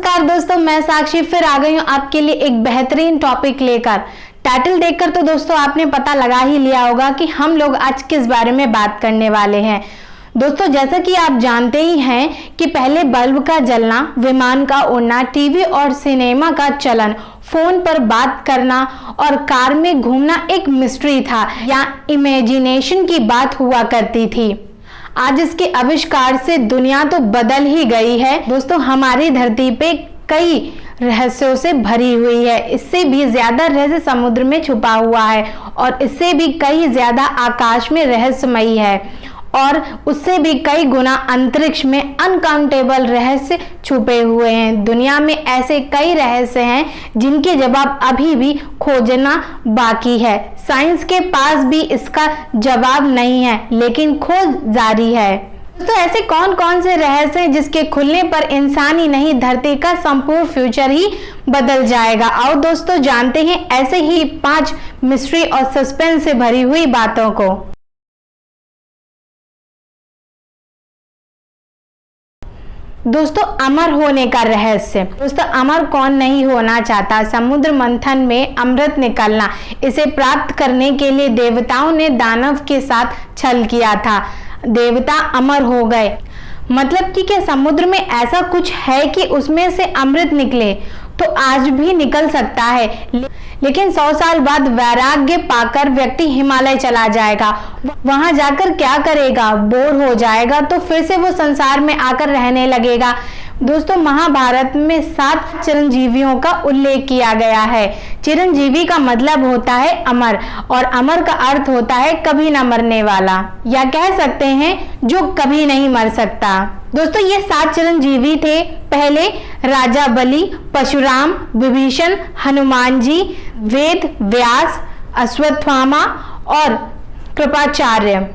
नमस्कार दोस्तों, मैं साक्षी फिर आ गई हूँ आपके लिए एक बेहतरीन टॉपिक लेकर। टाइटल देखकर तो दोस्तों आपने पता लगा ही लिया होगा कि हम लोग आज किस बारे में बात करने वाले हैं। दोस्तों जैसा कि आप जानते ही हैं कि पहले बल्ब का जलना, विमान का उड़ना, टीवी और सिनेमा का चलन, फोन पर बात करना और कार में घूमना एक मिस्ट्री था या इमेजिनेशन की बात हुआ करती थी। आज इसके आविष्कार से दुनिया तो बदल ही गई है। दोस्तों हमारी धरती पे कई रहस्यों से भरी हुई है। इससे भी ज्यादा रहस्य समुद्र में छुपा हुआ है और इससे भी कई ज्यादा आकाश में रहस्यमयी है और उससे भी कई गुना अंतरिक्ष में अनकाउंटेबल रहस्य छुपे हुए हैं। दुनिया में ऐसे कई रहस्य हैं जिनके जवाब अभी भी खोजना बाकी है। साइंस के पास भी इसका जवाब नहीं है, लेकिन खोज जारी है। तो ऐसे कौन कौन से रहस्य हैं जिसके खुलने पर इंसान ही नहीं, धरती का संपूर्ण फ्यूचर ही बदल जाएगा। आओ दोस्तों जानते हैं ऐसे ही 5 मिस्ट्री और सस्पेंस से भरी हुई बातों को। दोस्तों अमर होने का रहस्य। दोस्तों अमर कौन नहीं होना चाहता। समुद्र मंथन में अमृत निकलना, इसे प्राप्त करने के लिए देवताओं ने दानव के साथ छल किया था। देवता अमर हो गए। मतलब कि क्या समुद्र में ऐसा कुछ है कि उसमें से अमृत निकले? तो आज भी निकल सकता है, लेकिन 100 साल बाद वैराग्य पाकर व्यक्ति हिमालय चला जाएगा। वहां जाकर क्या करेगा? बोर हो जाएगा, तो फिर से वो संसार में आकर रहने लगेगा। दोस्तों महाभारत में 7 चिरंजीवियों का उल्लेख किया गया है। चिरंजीवी का मतलब होता है अमर और अमर का अर्थ होता है कभी न मरने वाला, या कह सकते हैं जो कभी नहीं मर सकता। दोस्तों ये 7 चिरंजीवी थे। पहले राजा बलि, परशुराम, विभीषण, हनुमान जी, वेद व्यास, अश्वत्थामा और कृपाचार्य।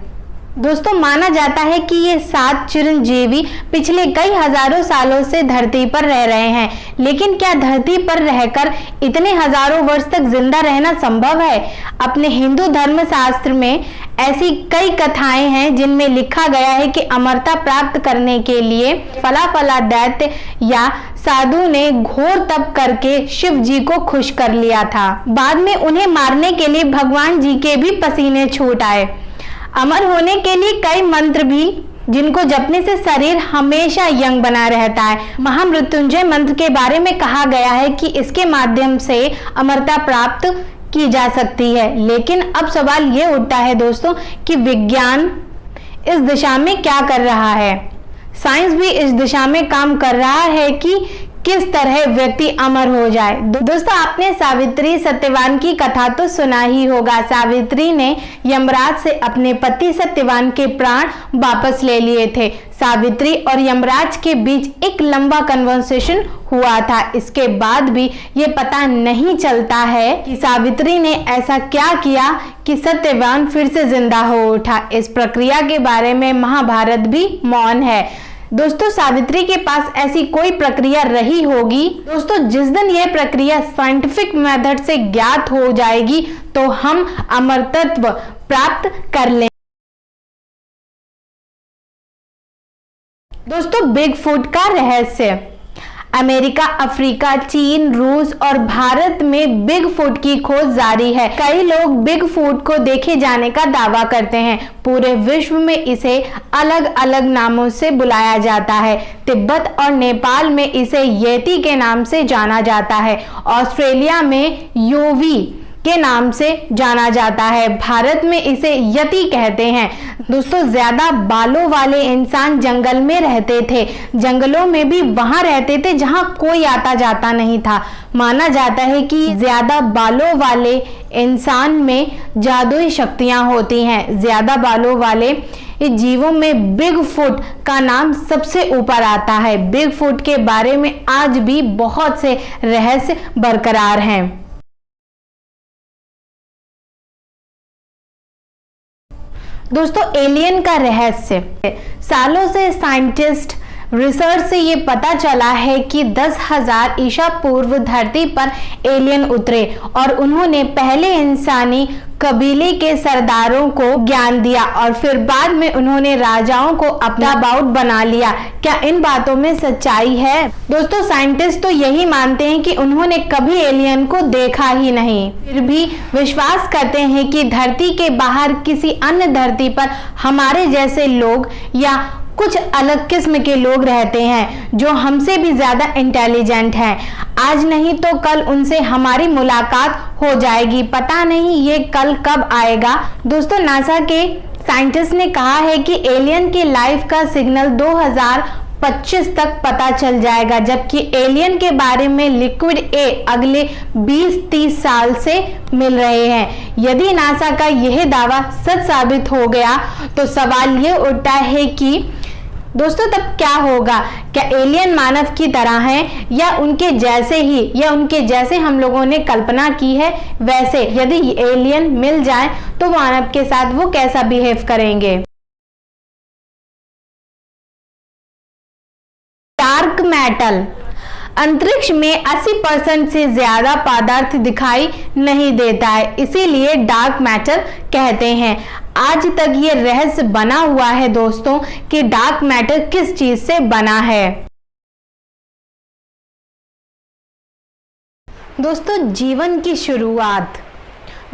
दोस्तों माना जाता है कि ये 7 चिरंजीवी पिछले कई हजारों सालों से धरती पर रह रहे हैं। लेकिन क्या धरती पर रहकर इतने हजारों वर्ष तक जिंदा रहना संभव है? अपने हिंदू धर्म शास्त्र में ऐसी कई कथाएं हैं जिनमें लिखा गया है कि अमरता प्राप्त करने के लिए फला दैत्य या साधु ने घोर तप करके शिव जी को खुश कर लिया था। बाद में उन्हें मारने के लिए भगवान जी के भी पसीने छूट आए। अमर होने के लिए कई मंत्र भी, जिनको जपने से शरीर हमेशा यंग बना रहता है। महामृत्युंजय मंत्र के बारे में कहा गया है कि इसके माध्यम से अमरता प्राप्त की जा सकती है। लेकिन अब सवाल ये उठता है दोस्तों कि विज्ञान इस दिशा में क्या कर रहा है? साइंस भी इस दिशा में काम कर रहा है कि किस तरह व्यक्ति अमर हो जाए। दोस्तों आपने सावित्री सत्यवान की कथा तो सुना ही होगा। सावित्री ने यमराज से अपने पति सत्यवान के प्राण वापस ले लिए थे। सावित्री और यमराज के बीच एक लंबा कन्वर्सेशन हुआ था। इसके बाद भी ये पता नहीं चलता है कि सावित्री ने ऐसा क्या किया कि सत्यवान फिर से जिंदा हो उठा। इस प्रक्रिया के बारे में महाभारत भी मौन है। दोस्तों सावित्री के पास ऐसी कोई प्रक्रिया रही होगी। दोस्तों जिस दिन यह प्रक्रिया साइंटिफिक मेथड से ज्ञात हो जाएगी तो हम अमरत्व प्राप्त कर लेंगे। दोस्तों बिग फुट का रहस्य। अमेरिका, अफ्रीका, चीन, रूस और भारत में बिग फुट की खोज जारी है। कई लोग बिग फुट को देखे जाने का दावा करते हैं। पूरे विश्व में इसे अलग अलग नामों से बुलाया जाता है। तिब्बत और नेपाल में इसे येती के नाम से जाना जाता है। ऑस्ट्रेलिया में योवी के नाम से जाना जाता है। भारत में इसे यति कहते हैं। दोस्तों ज्यादा बालों वाले इंसान जंगल में रहते थे। जंगलों में भी वहां रहते थे जहां कोई आता जाता नहीं था। माना जाता है कि ज्यादा बालों वाले इंसान में जादुई शक्तियां होती हैं। ज्यादा बालों वाले जीवों में बिग फुट का नाम सबसे ऊपर आता है। बिग फुट के बारे में आज भी बहुत से रहस्य बरकरार हैं। दोस्तों एलियन का रहस्य। सालों से साइंटिस्ट रिसर्च से ये पता चला है कि 10,000 ईसा पूर्व धरती पर एलियन उतरे और उन्होंने पहले इंसानी कबीले के सरदारों को ज्ञान दिया और फिर बाद में उन्होंने राजाओं को अपना बाउट बना लिया। क्या इन बातों में सच्चाई है? दोस्तों, साइंटिस्ट तो यही मानते हैं कि उन्होंने कभी एलियन को देखा ही नहीं, फिर भी विश्वास करते हैं कि धरती के बाहर किसी अन्य धरती पर हमारे जैसे लोग या कुछ अलग किस्म के लोग रहते हैं जो हमसे भी ज्यादा इंटेलिजेंट हैं। आज नहीं तो कल उनसे हमारी मुलाकात हो जाएगी, पता नहीं ये कल कब आएगा। दोस्तों, नासा के साइंटिस्ट ने कहा है कि एलियन की लाइफ का सिग्नल 2025 तक पता चल जाएगा, जबकि एलियन के बारे में लिक्विड ए अगले 20-30 साल से मिल रहे हैं। यदि नासा का यह दावा सच साबित हो गया तो सवाल ये उठता है कि दोस्तों तब क्या होगा? क्या एलियन मानव की तरह हैं या उनके जैसे ही, या उनके जैसे हम लोगों ने कल्पना की है वैसे? यदि एलियन मिल जाए तो मानव के साथ वो कैसा बिहेव करेंगे? Dark matter. अंतरिक्ष में 80% से ज्यादा पदार्थ दिखाई नहीं देता है, इसीलिए डार्क मैटर कहते हैं। आज तक ये रहस्य बना हुआ है दोस्तों कि डार्क मैटर किस चीज से बना है। दोस्तों, जीवन की शुरुआत।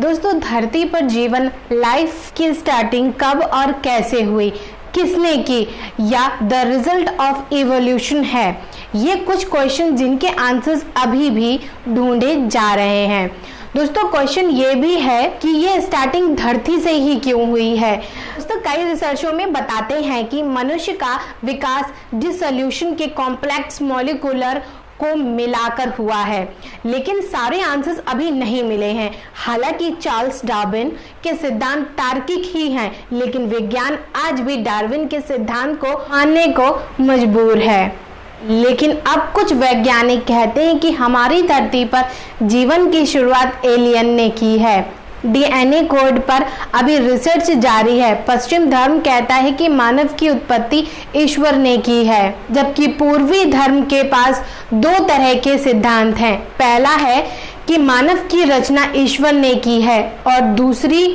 दोस्तों, धरती पर जीवन लाइफ की स्टार्टिंग कब और कैसे हुई, किसने की, या द रिजल्ट ऑफ इवोल्यूशन है? ये कुछ क्वेश्चन जिनके आंसर्स अभी भी ढूंढे जा रहे हैं। दोस्तों, क्वेश्चन ये भी है कि ये स्टार्टिंग धरती से ही क्यों हुई है? दोस्तों, कई रिसर्चों में बताते हैं कि मनुष्य का विकास डिसोल्यूशन के कॉम्प्लेक्स मॉलिक्यूलर को मिलाकर हुआ है, लेकिन सारे आंसर्स अभी नहीं मिले हैं। हालांकि चार्ल्स डार्विन के सिद्धांत तार्किक ही हैं, लेकिन विज्ञान आज भी डार्विन के सिद्धांत को मानने को मजबूर है। लेकिन अब कुछ वैज्ञानिक कहते हैं कि हमारी धरती पर जीवन की शुरुआत एलियन ने की है। डीएनए कोड पर अभी रिसर्च जारी है। पश्चिम धर्म कहता है कि मानव की उत्पत्ति ईश्वर ने की है, जबकि पूर्वी धर्म के पास दो तरह के सिद्धांत हैं। पहला है कि मानव की रचना ईश्वर ने की है, और दूसरी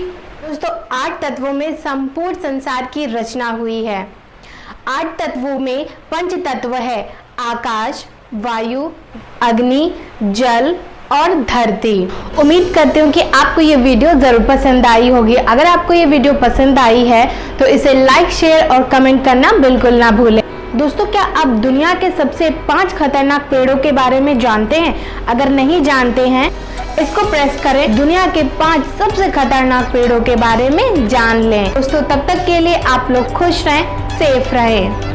दोस्तों 8 तत्वों में संपूर्ण संसार की रचना हुई है। 8 तत्वों में 5 तत्व है: आकाश, वायु, अग्नि, जल और धरती। उम्मीद करती हूँ कि आपको ये वीडियो जरूर पसंद आई होगी। अगर आपको ये वीडियो पसंद आई है तो इसे लाइक, शेयर और कमेंट करना बिल्कुल ना भूलें। दोस्तों, क्या आप दुनिया के सबसे 5 खतरनाक पेड़ों के बारे में जानते हैं? अगर नहीं जानते हैं, इसको प्रेस करें, दुनिया के 5 सबसे खतरनाक पेड़ों के बारे में जान लें। दोस्तों, तब तक के लिए आप लोग खुश रहें, सेफ रहें।